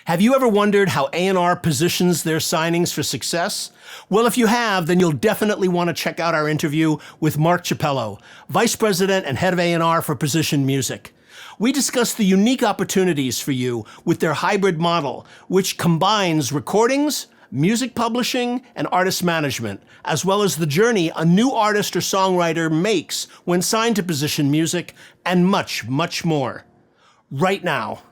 Have you ever wondered how A&R positions their signings for success? Well, if you have, then you'll definitely want to check out our interview with Mark Chiapello, Vice President and Head of A&R for Position Music. We discuss the unique opportunities for you with their hybrid model, which combines recordings, music publishing, and artist management, as well as the journey a new artist or songwriter makes when signed to Position Music, and much, much more. Right now.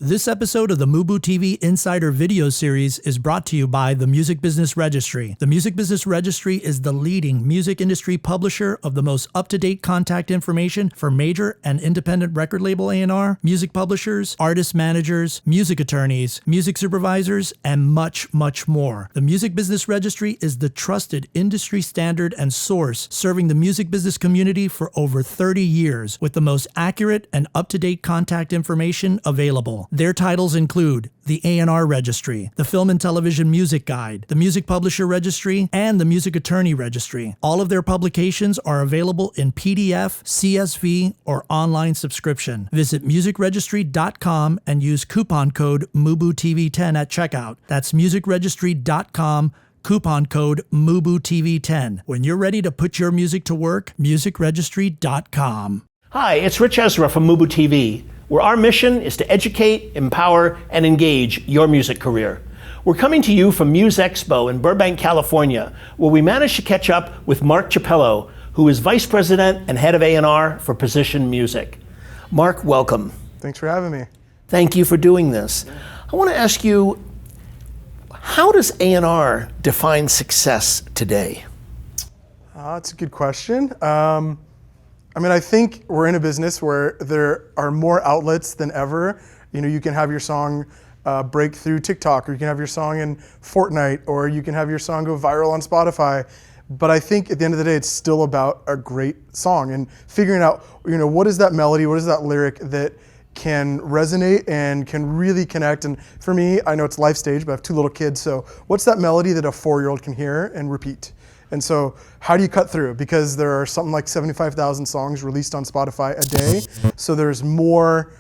This episode of the MUBUTV Insider video series is brought to you by the Music Business Registry. The Music Business Registry is the leading music industry publisher of the most up-to-date contact information for major and independent record label A&R, music publishers, artist managers, music attorneys, music supervisors, and much, much more. The Music Business Registry is the trusted industry standard and source serving the music business community for over 30 years with the most accurate and up-to-date contact information available. Their titles include the A&R Registry, the Film and Television Music Guide, the Music Publisher Registry, and the Music Attorney Registry. All of their publications are available in PDF, CSV, or online subscription. Visit musicregistry.com and use coupon code MUBUTV10 at checkout. That's musicregistry.com, coupon code MUBUTV10. When you're ready to put your music to work, musicregistry.com. Hi, it's Ritch Esra from MUBUTV, where our mission is to educate, empower, and engage your music career. We're coming to you from Muse Expo in Burbank, California, where we managed to catch up with Mark Chiapello, who is Vice President and Head of A&R for Position Music. Mark, welcome. Thanks for having me. Thank you for doing this. I want to ask you, how does A&R define success today? That's a good question. I think we're in a business where there are more outlets than ever. You know, you can have your song break through TikTok, or you can have your song in Fortnite, or you can have your song go viral on Spotify. But I think at the end of the day, it's still about a great song and figuring out, what is that melody, what is that lyric that can resonate and can really connect. And for me, I know it's life stage, but I have two little kids. So what's that melody that a 4-year-old can hear and repeat? And so how do you cut through? Because there are something like 75,000 songs released on Spotify a day. So there's more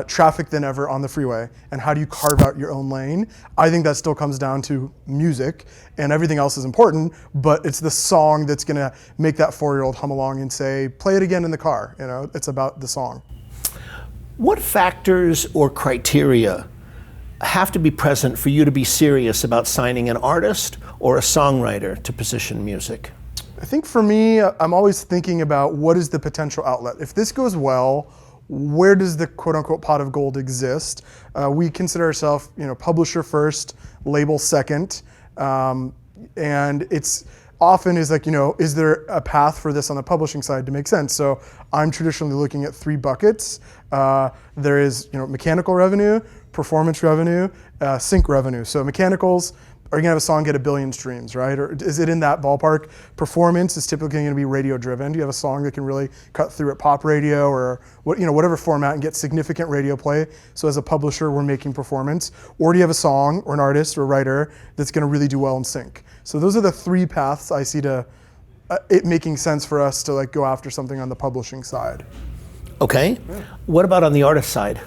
traffic than ever on the freeway. And how do you carve out your own lane? I think that still comes down to music, and everything else is important, but it's the song that's gonna make that 4-year-old hum along and say, play it again in the car. It's about the song. What factors or criteria have to be present for you to be serious about signing an artist or a songwriter to Position Music? I think for me, I'm always thinking about what is the potential outlet. If this goes well, where does the quote unquote pot of gold exist? We consider ourselves, publisher first, label second. And it's often is like, is there a path for this on the publishing side to make sense? So I'm traditionally looking at 3 buckets. There is, mechanical revenue, performance revenue, sync revenue. So mechanicals, are you gonna have a song get 1 billion streams, right? Or is it in that ballpark? Performance is typically gonna be radio driven. Do you have a song that can really cut through at pop radio or whatever format and get significant radio play? So as a publisher, we're making performance. Or do you have a song or an artist or a writer that's gonna really do well in sync? So those are the 3 paths I see to it making sense for us to go after something on the publishing side. Okay. Yeah. What about on the artist side?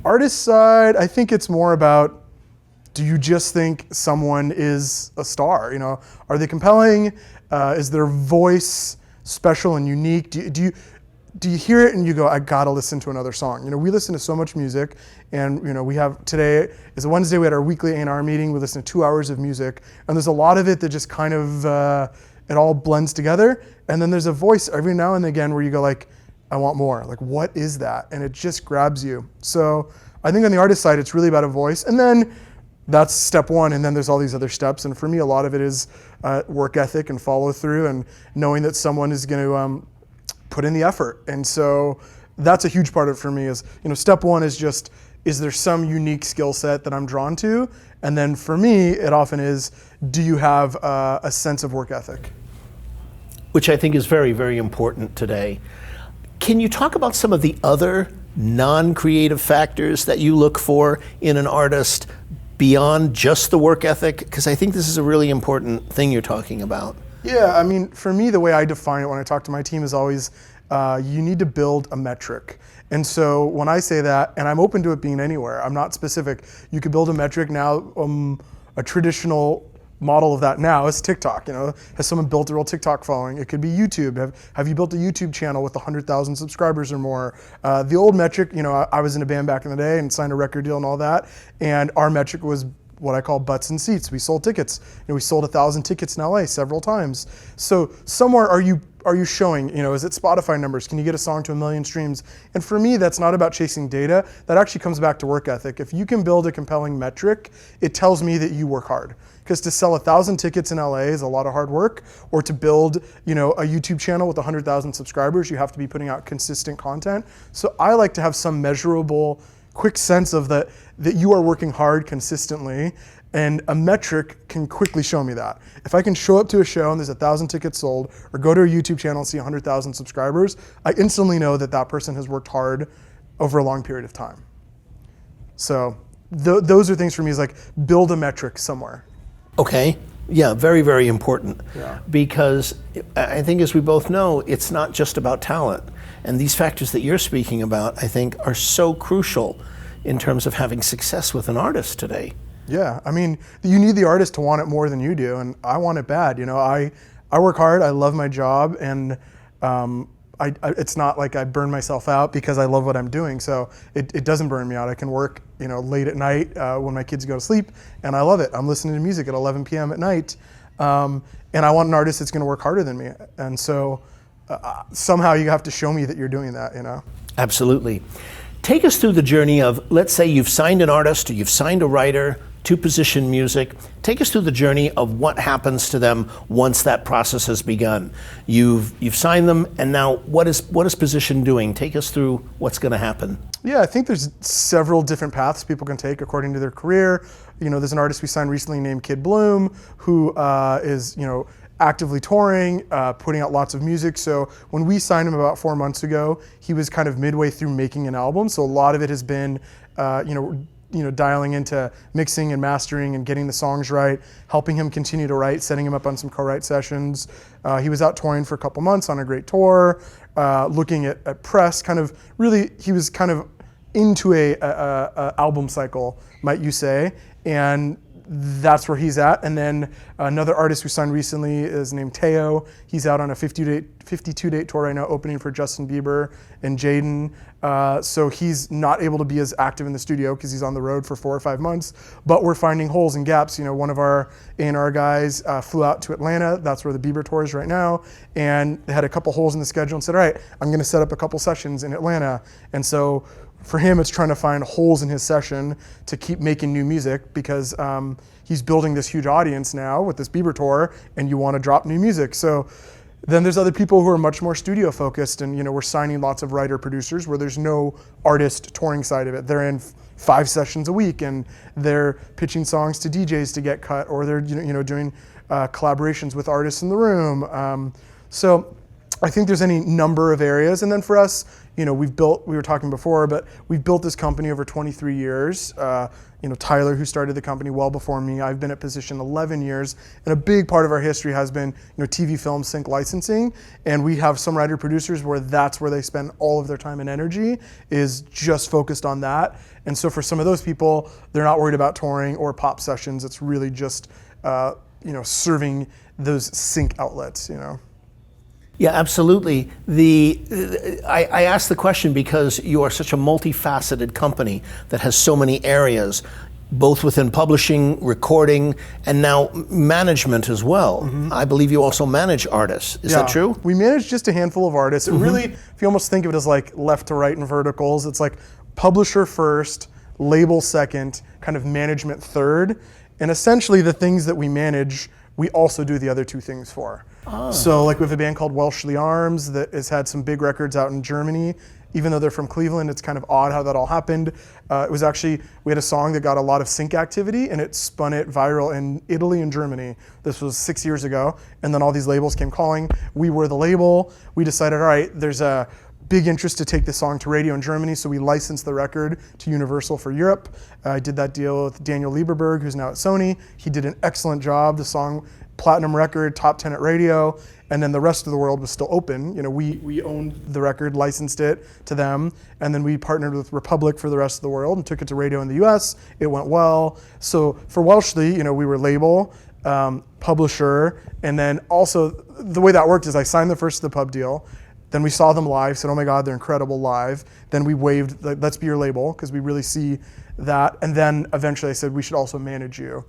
Artist side, I think it's more about, do you just think someone is a star? Are they compelling? Is their voice special and unique? Do you hear it and you go, I gotta listen to another song? We listen to so much music, and we have, today is a Wednesday, we had our weekly A&R meeting, we listen to 2 hours of music, and there's a lot of it that just kind of, it all blends together, and then there's a voice every now and again where you go I want more. What is that? And it just grabs you. So I think on the artist side, it's really about a voice. And then that's step 1. And then there's all these other steps. And for me, a lot of it is work ethic and follow through and knowing that someone is going to put in the effort. And so that's a huge part of it for me is, step 1 is just, is there some unique skill set that I'm drawn to? And then for me, it often is, do you have a sense of work ethic? Which I think is very, very important today. Can you talk about some of the other non-creative factors that you look for in an artist beyond just the work ethic? Because I think this is a really important thing you're talking about. Yeah, for me, the way I define it when I talk to my team is always you need to build a metric. And so when I say that, and I'm open to it being anywhere, I'm not specific, you could build a metric now. A traditional model of that now is TikTok. Has someone built a real TikTok following? It could be YouTube. Have you built a YouTube channel with 100,000 subscribers or more? The old metric, I was in a band back in the day and signed a record deal and all that, and our metric was what I call butts and seats. We sold tickets. We sold 1,000 tickets in LA several times. So somewhere are you showing, is it Spotify numbers? Can you get a song to 1 million streams? And for me, that's not about chasing data. That actually comes back to work ethic. If you can build a compelling metric, it tells me that you work hard. Because to sell 1,000 tickets in LA is a lot of hard work, or to build, a YouTube channel with 100,000 subscribers, you have to be putting out consistent content. So I like to have some measurable, quick sense of that you are working hard consistently, and a metric can quickly show me that. If I can show up to a show and there's 1,000 tickets sold, or go to a YouTube channel and see 100,000 subscribers, I instantly know that person has worked hard over a long period of time. So those are things for me, is like build a metric somewhere. Okay. Yeah, very, very important. Yeah. Because I think, as we both know, it's not just about talent. And these factors that you're speaking about, I think, are so crucial in terms of having success with an artist today. Yeah, I mean, you need the artist to want it more than you do, and I want it bad. I work hard, I love my job, and it's not like I burn myself out because I love what I'm doing. So it doesn't burn me out. I can work, late at night when my kids go to sleep, and I love it. I'm listening to music at 11 p.m. at night, and I want an artist that's going to work harder than me. And so somehow you have to show me that you're doing that. Absolutely. Take us through the journey of, let's say you've signed an artist or you've signed a writer to Position Music. Take us through the journey of what happens to them once that process has begun. You've signed them, and now what is Position doing? Take us through what's going to happen. Yeah, I think there's several different paths people can take according to their career. There's an artist we signed recently named Kid Bloom, who is actively touring, putting out lots of music. So when we signed him about 4 months ago, he was kind of midway through making an album. So a lot of it has been, dialing into mixing and mastering and getting the songs right, helping him continue to write, setting him up on some co-write sessions. He was out touring for a couple months on a great tour, looking at press, he was kind of into a album cycle, might you say, and that's where he's at. And then another artist we signed recently is named Teo. He's out on a 52-date tour right now, opening for Justin Bieber and Jaden. So he's not able to be as active in the studio because he's on the road for 4 or 5 months. But we're finding holes and gaps. One of our A&R guys flew out to Atlanta. That's where the Bieber tour is right now. And they had a couple holes in the schedule and said, all right, I'm going to set up a couple sessions in Atlanta. And so for him, it's trying to find holes in his session to keep making new music, because he's building this huge audience now with this Bieber tour, and you want to drop new music. So then there's other people who are much more studio focused, and we're signing lots of writer producers where there's no artist touring side of it. They're in 5 sessions a week, and they're pitching songs to DJs to get cut, or they're doing collaborations with artists in the room. So I think there's any number of areas. And then for us, we were talking before, but we've built this company over 23 years. Tyler, who started the company well before me, I've been at Position 11 years. And a big part of our history has been, TV, film, sync licensing. And we have some writer producers where that's where they spend all of their time and energy, is just focused on that. And so for some of those people, they're not worried about touring or pop sessions. It's really just, serving those sync outlets, Yeah, absolutely. I asked the question because you are such a multifaceted company that has so many areas, both within publishing, recording, and now management as well. Mm-hmm. I believe you also manage artists. Is that true? We manage just a handful of artists. It really, if you almost think of it as like left to right in verticals, it's like publisher first, label second, kind of management third. And essentially the things that we manage, we also do the other 2 things for. Oh. So like we have a band called Welshly Arms that has had some big records out in Germany. Even though they're from Cleveland, it's kind of odd how that all happened. It was actually, we had a song that got a lot of sync activity, and it spun it viral in Italy and Germany. This was 6 years ago. And then all these labels came calling. We were the label. We decided, all right, there's a big interest to take this song to radio in Germany, so we licensed the record to Universal for Europe. I did that deal with Daniel Lieberberg, who's now at Sony. He did an excellent job. The song platinum record, top 10 at radio, and then the rest of the world was still open. You know, we owned the record, licensed it to them, and then we partnered with Republic for the rest of the world and took it to radio in the US. It went well. So for Welshly, you know, we were label, publisher, and then also the way that worked is I signed the first of the pub deal. Then we saw them live, said, oh my God, they're incredible live. Then we waived, let's be your label, because we really see that. And then eventually I said, we should also manage you.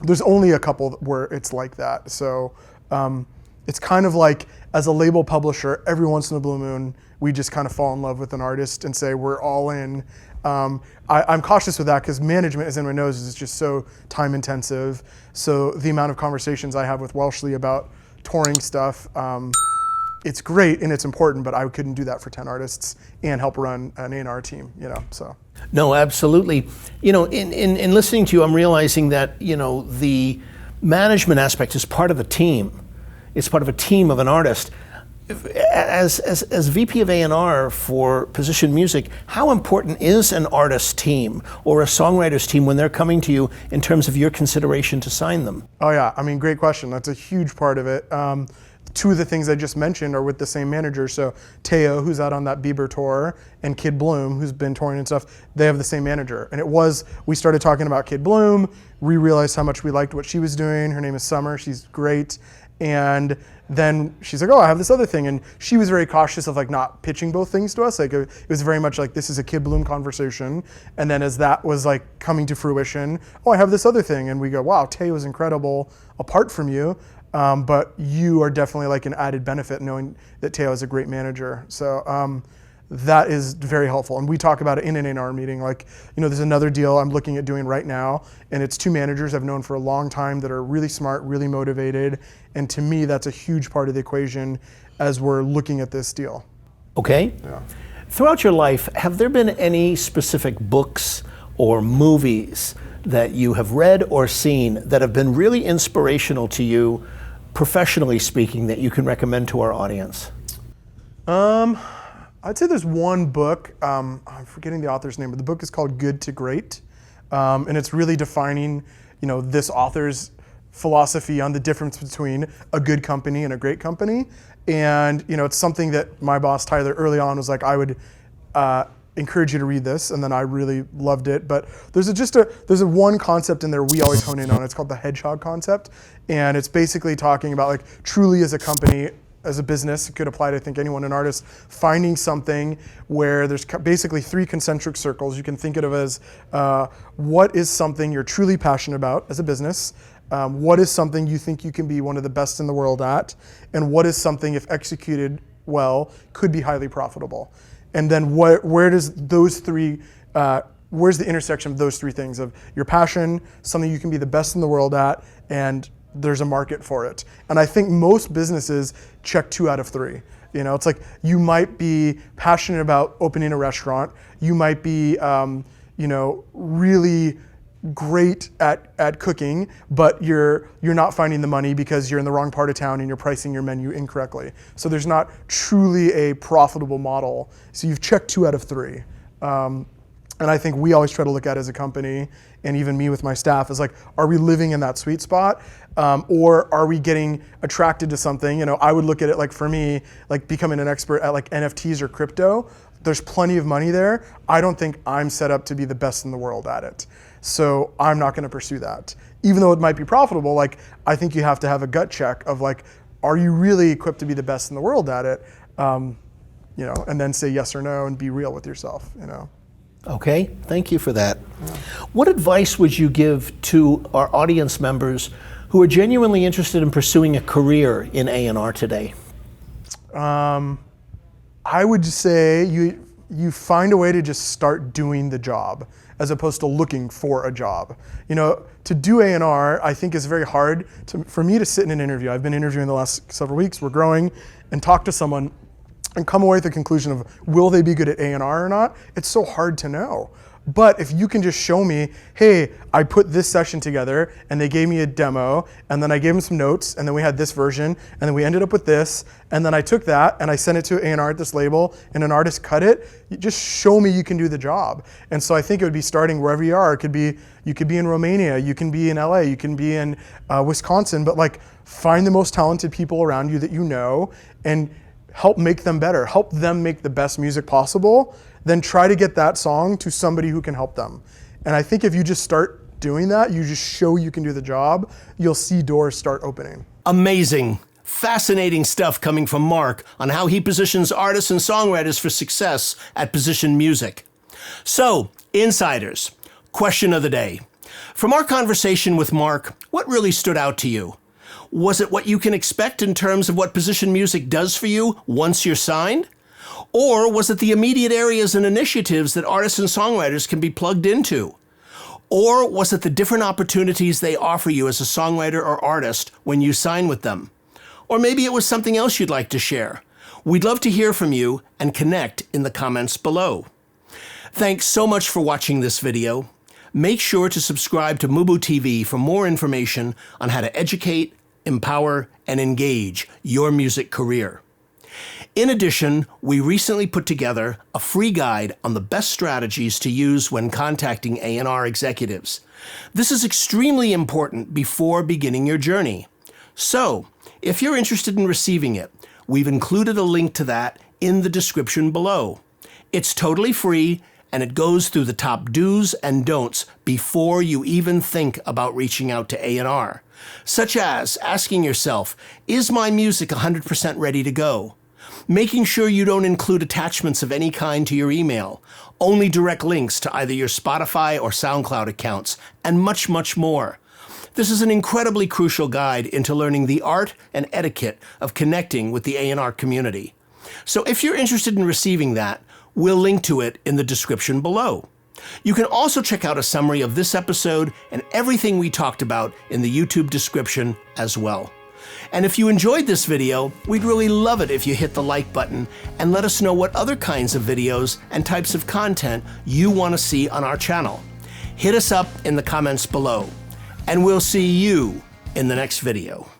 There's only a couple where it's like that. So it's kind of like, as a label publisher, every once in a blue moon, we just kind of fall in love with an artist and say, we're all in. I'm cautious with that because management, as anyone knows, is just so time intensive. So the amount of conversations I have with Welshly about touring stuff, it's great and it's important, but I couldn't do that for 10 artists and help run an A&R team, you know, so. No, absolutely. You know, in listening to you, I'm realizing that, you know, the management aspect is part of a team. It's part of a team of an artist. As VP of A&R for Position Music, how important is an artist team or a songwriter's team when they're coming to you in terms of your consideration to sign them? Oh yeah, I mean, great question. That's a huge part of it. Two of the things I just mentioned are with the same manager. So Teo, who's out on that Bieber tour, and Kid Bloom, who's been touring and stuff, they have the same manager. And we started talking about Kid Bloom, we realized how much we liked what she was doing. Her name is Summer, she's great. And then she's like, oh, I have this other thing. And she was very cautious of like not pitching both things to us. Like it was very much like, this is a Kid Bloom conversation. And then as that was like coming to fruition, oh, I have this other thing. And we go, wow, Teo is incredible apart from you. But you are definitely like an added benefit knowing that Teo is a great manager. So that is very helpful. And we talk about it in an A&R meeting. Like, you know, there's another deal I'm looking at doing right now, and it's two managers I've known for a long time that are really smart, really motivated. And to me, that's a huge part of the equation as we're looking at this deal. Okay. Yeah. Throughout your life, have there been any specific books or movies that you have read or seen that have been really inspirational to you, professionally speaking, that you can recommend to our audience? I'd say there's one book, I'm forgetting the author's name, but the book is called Good to Great. And it's really defining, you know, this author's philosophy on the difference between a good company and a great company. And, you know, it's something that my boss, Tyler, early on was like, I would encourage you to read this. And then I really loved it. But there's a one concept in there we always hone in on. It's called the hedgehog concept. And it's basically talking about like truly as a company, as a business, it could apply to, I think, anyone, an artist, finding something where there's basically three concentric circles. You can think of it as what is something you're truly passionate about as a business, what is something you think you can be one of the best in the world at, and what is something, if executed well, could be highly profitable. And then where does those three, where's the intersection of those three things of your passion, something you can be the best in the world at, and there's a market for it. And I think most businesses check 2 out of 3. You know, it's like you might be passionate about opening a restaurant. You might be, you know, really great at cooking, but you're not finding the money because you're in the wrong part of town and you're pricing your menu incorrectly. So there's not truly a profitable model. So you've checked 2 out of 3. And I think we always try to look at it as a company, and even me with my staff, is like, are we living in that sweet spot? Or are we getting attracted to something? You know, I would look at it like, for me, like becoming an expert at like NFTs or crypto, there's plenty of money there. I don't think I'm set up to be the best in the world at it. So I'm not gonna pursue that. Even though it might be profitable, like I think you have to have a gut check of like, are you really equipped to be the best in the world at it? You know, and then say yes or no and be real with yourself, you know. Okay, thank you for that. What advice would you give to our audience members who are genuinely interested in pursuing a career in A&R today? I would say you find a way to just start doing the job as opposed to looking for a job. You know, to do A&R, I think is very hard for me to sit in an interview. I've been interviewing the last several weeks, we're growing, and talk to someone and come away with the conclusion of, will they be good at A&R or not? It's so hard to know. But if you can just show me, hey, I put this session together and they gave me a demo and then I gave them some notes and then we had this version and then we ended up with this and then I took that and I sent it to A&R at this label and an artist cut it, you just show me you can do the job. And so I think it would be starting wherever you are. You could be in Romania, you can be in LA, you can be in Wisconsin, but like find the most talented people around you that you know and help make them better, help them make the best music possible, then try to get that song to somebody who can help them. And I think if you just start doing that, you just show you can do the job, you'll see doors start opening. Amazing. Fascinating stuff coming from Mark on how he positions artists and songwriters for success at Position Music. So, insiders, question of the day. From our conversation with Mark, what really stood out to you? Was it what you can expect in terms of what Position Music does for you once you're signed? Or was it the immediate areas and initiatives that artists and songwriters can be plugged into? Or was it the different opportunities they offer you as a songwriter or artist when you sign with them? Or maybe it was something else you'd like to share. We'd love to hear from you and connect in the comments below. Thanks so much for watching this video. Make sure to subscribe to MUBUTV for more information on how to educate, empower, and engage your music career. In addition, we recently put together a free guide on the best strategies to use when contacting A&R executives. This is extremely important before beginning your journey. So, if you're interested in receiving it, we've included a link to that in the description below. It's totally free, and it goes through the top do's and don'ts before you even think about reaching out to A&R, such as asking yourself, is my music 100% ready to go? Making sure you don't include attachments of any kind to your email, only direct links to either your Spotify or SoundCloud accounts, and much, much more. This is an incredibly crucial guide into learning the art and etiquette of connecting with the A&R community. So if you're interested in receiving that, we'll link to it in the description below. You can also check out a summary of this episode and everything we talked about in the YouTube description as well. And if you enjoyed this video, we'd really love it if you hit the like button and let us know what other kinds of videos and types of content you want to see on our channel. Hit us up in the comments below, and we'll see you in the next video.